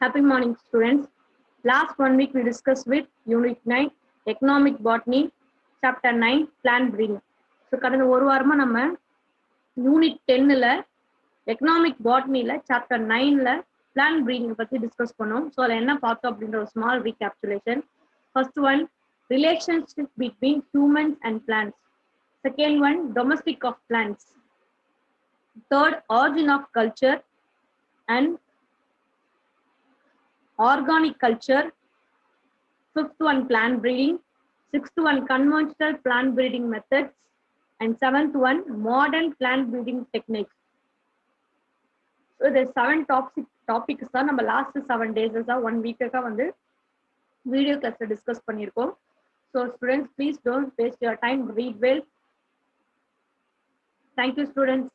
Happy morning, students. Last 1 week we discussed with Unit 9, Economic Botany, Chapter 9, Plant Breeding. So, கடந்த ஒரு வாரமா நம்ம Unit 10ல Economic Botanyல Chapter 9ல Plant Breeding பத்தி டிஸ்கஸ் பண்ணோம். ஸோ அதில் என்ன பார்த்தோம் அப்படின்ற ஒரு small recapsulation. First one, relationship between humans and plants. Second one, domestic of plants. Third, origin of culture and organic culture. Fifth one, plant breeding. Sixth one, conventional plant breeding methods. And seventh one, modern plant breeding techniques. So the 7 topics தான் நம்ம last 7 days 1 week வந்து video கிளாஸ்ல discuss பண்ணியிருக்கோம். So students, please don't waste your time, read well. Thank you students.